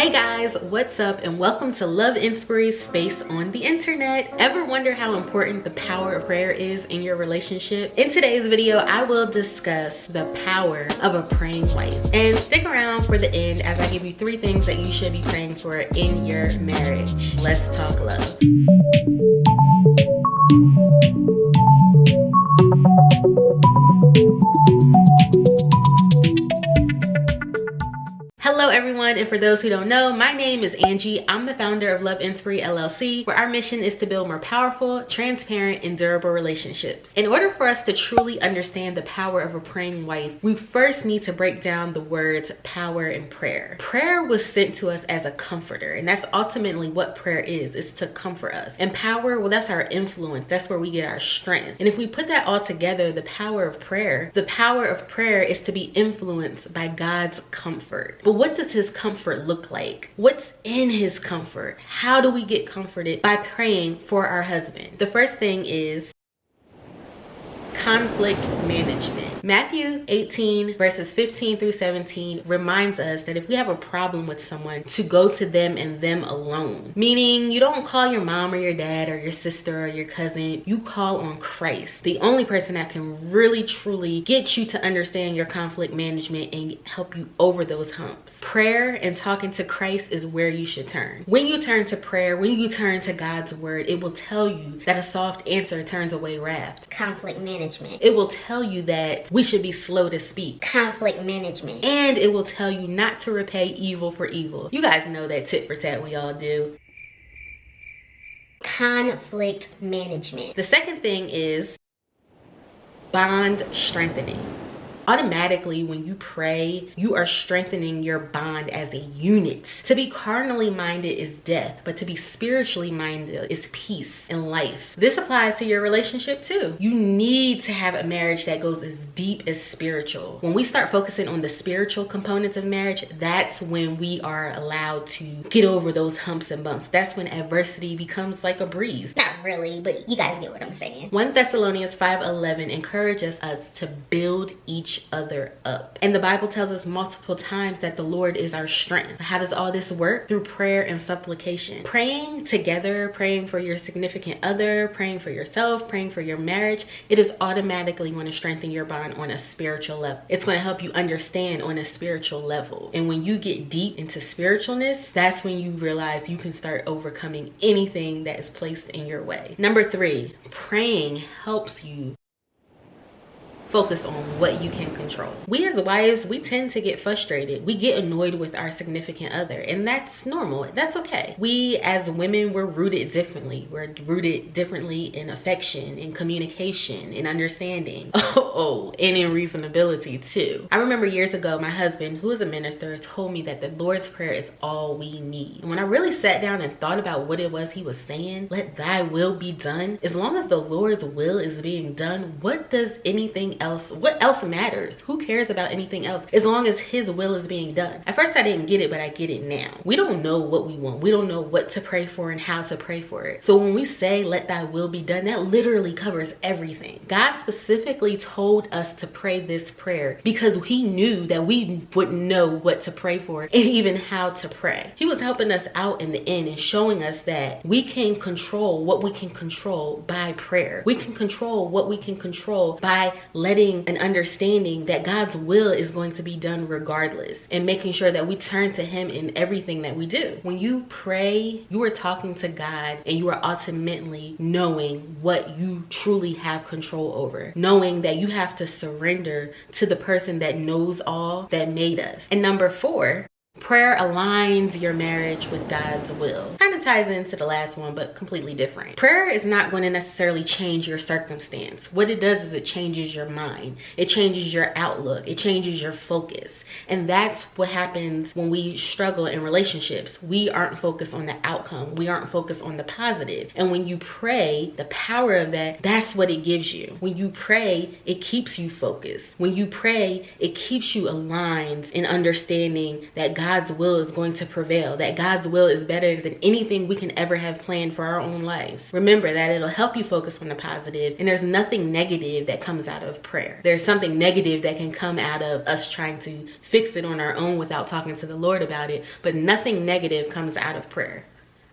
Hey guys, what's up and welcome to Love Inspiry's space on the internet. Ever wonder how important the power of prayer is in your relationship? In today's video, I will discuss the power of a praying wife. And stick around for the end as I give you 3 things that you should be praying for in your marriage. Let's talk love. Hello everyone, and for those who don't know, my name is Angie. I'm the founder of Love Inspiry LLC, where our mission is to build more powerful, transparent, and durable relationships. In order for us to truly understand the power of a praying wife, we first need to break down the words power and prayer. Prayer was sent to us as a comforter, and that's ultimately what prayer is. It's to comfort us. And power, well, that's our influence. That's where we get our strength. And if we put that all together, the power of prayer is to be influenced by God's comfort. But what does his comfort look like? What's in his comfort? How do we get comforted? By praying for our husband. The first thing is conflict management. Matthew 18 verses 15 through 17 reminds us that if we have a problem with someone, to go to them and them alone. Meaning you don't call your mom or your dad or your sister or your cousin. You call on Christ, the only person that can really truly get you to understand your conflict management and help you over those humps. Prayer and talking to Christ is where you should turn. When you turn to prayer, when you turn to God's word, it will tell you that a soft answer turns away wrath. Conflict management. It will tell you that we should be slow to speak. Conflict management. And it will tell you not to repay evil for evil. You guys know that tit for tat we all do. Conflict management. The second thing is bond strengthening. Automatically, when you pray, you are strengthening your bond as a unit. To be carnally minded is death, but to be spiritually minded is peace and life. This applies to your relationship too. You need to have a marriage that goes as deep as spiritual. When we start focusing on the spiritual components of marriage, that's when we are allowed to get over those humps and bumps. That's when adversity becomes like a breeze. Not really, but you guys get what I'm saying. 1 Thessalonians 5:11 encourages us to build each other up. And the Bible tells us multiple times that the Lord is our strength. How does all this work? Through prayer and supplication. Praying together, praying for your significant other, praying for yourself, praying for your marriage, it is automatically going to strengthen your bond on a spiritual level. It's going to help you understand on a spiritual level. And when you get deep into spiritualness, that's when you realize you can start overcoming anything that is placed in your way. Number 3, praying helps you focus on what you can control. We as wives, we tend to get frustrated. We get annoyed with our significant other, and that's normal. That's okay. We as women, we're rooted differently. We're rooted differently in affection, in communication, in understanding. And in reasonability too. I remember years ago, my husband, who is a minister, told me that the Lord's Prayer is all we need. And when I really sat down and thought about what it was he was saying, let thy will be done. As long as the Lord's will is being done, what does anything else, what else matters? Who cares about anything else as long as his will is being done? At first I didn't get it, but I get it now. We don't know what we want. We don't know what to pray for and how to pray for it. So when we say let thy will be done, that literally covers everything. God specifically told us to pray this prayer because he knew that we wouldn't know what to pray for and even how to pray. He was helping us out in the end and showing us that we can control what we can control by prayer. We can control what we can control by letting and understanding that God's will is going to be done regardless, and making sure that we turn to him in everything that we do. When you pray, you are talking to God, and you are ultimately knowing what you truly have control over, knowing that you have to surrender to the person that knows all, that made us. And number 4, prayer aligns your marriage with God's will. Kind of ties into the last one, but completely different. Prayer is not going to necessarily change your circumstance. What it does is it changes your mind. It changes your outlook. It changes your focus. And that's what happens when we struggle in relationships. We aren't focused on the outcome. We aren't focused on the positive. And when you pray, the power of that, that's what it gives you. When you pray, it keeps you focused. When you pray, it keeps you aligned in understanding that God God's will is going to prevail, that God's will is better than anything we can ever have planned for our own lives. Remember that it'll help you focus on the positive, and there's nothing negative that comes out of prayer. There's something negative that can come out of us trying to fix it on our own without talking to the Lord about it, but nothing negative comes out of prayer.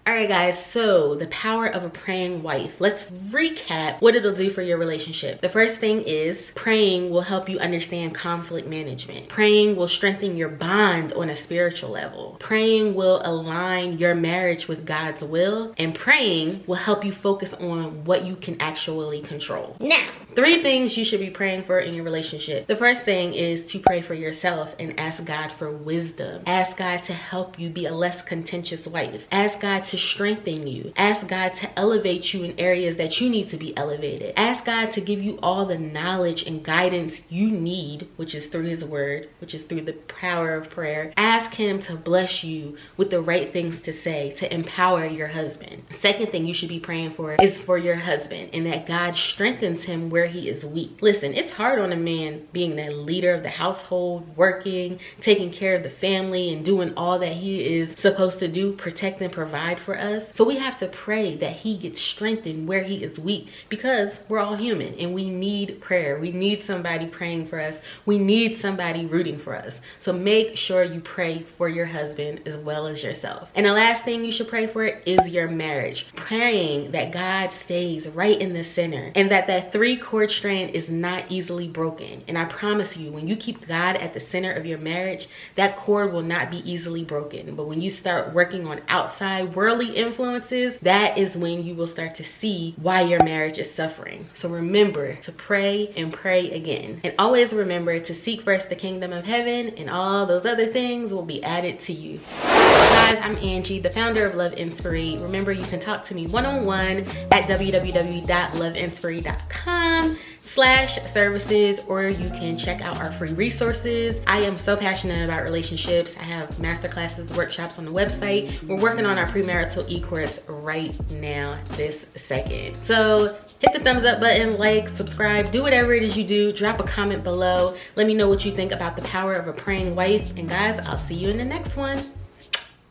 All right, guys, so the power of a praying wife. Let's recap what it'll do for your relationship. The first thing is praying will help you understand conflict management. Praying will strengthen your bond on a spiritual level. Praying will align your marriage with God's will. And praying will help you focus on what you can actually control. Now, 3 things you should be praying for in your relationship. The first thing is to pray for yourself and ask God for wisdom. Ask God to help you be a less contentious wife. Ask God to strengthen you. Ask God to elevate you in areas that you need to be elevated. Ask God to give you all the knowledge and guidance you need, which is through his word, which is through the power of prayer. Ask him to bless you with the right things to say, to empower your husband. Second thing you should be praying for is for your husband, and that God strengthens him where he is weak. Listen, it's hard on a man being the leader of the household, working, taking care of the family, and doing all that he is supposed to do, protect and provide for us. So we have to pray that he gets strengthened where he is weak, because we're all human and we need prayer. We need somebody praying for us. We need somebody rooting for us. So make sure you pray for your husband as well as yourself. And the last thing you should pray for is your marriage. Praying that God stays right in the center, and that 3-cord strand is not easily broken. And I promise you, when you keep God at the center of your marriage, that cord will not be easily broken. But when you start working on outside worldly influences, that is when you will start to see why your marriage is suffering. So remember to pray and pray again. And always remember to seek first the kingdom of heaven, and all those other things will be added to you. Guys, I'm Angie, the founder of Love Inspiry. Remember, you can talk to me one-on-one at www.loveinspiry.com/services, or you can check out our free resources. I am so passionate about relationships. I have masterclasses, workshops on the website. We're working on our premarital e-course right now, this second. So hit the thumbs up button, like, subscribe, do whatever it is you do. Drop a comment below. Let me know what you think about the power of a praying wife. And guys, I'll see you in the next one.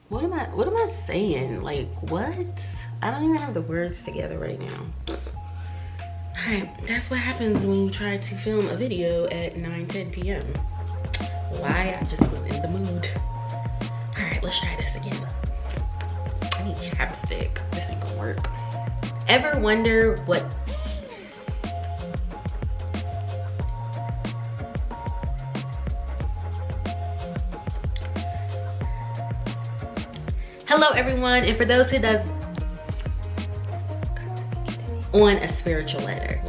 What am I saying? Like, what? I don't even have the words together right now. Alright, that's what happens when you try to film a video at 9:10 p.m. Why? I just was in the mood. Alright, let's try this again. I need chapstick. This ain't gonna work. Ever wonder what... Hello everyone, and for those who does on a spiritual letter.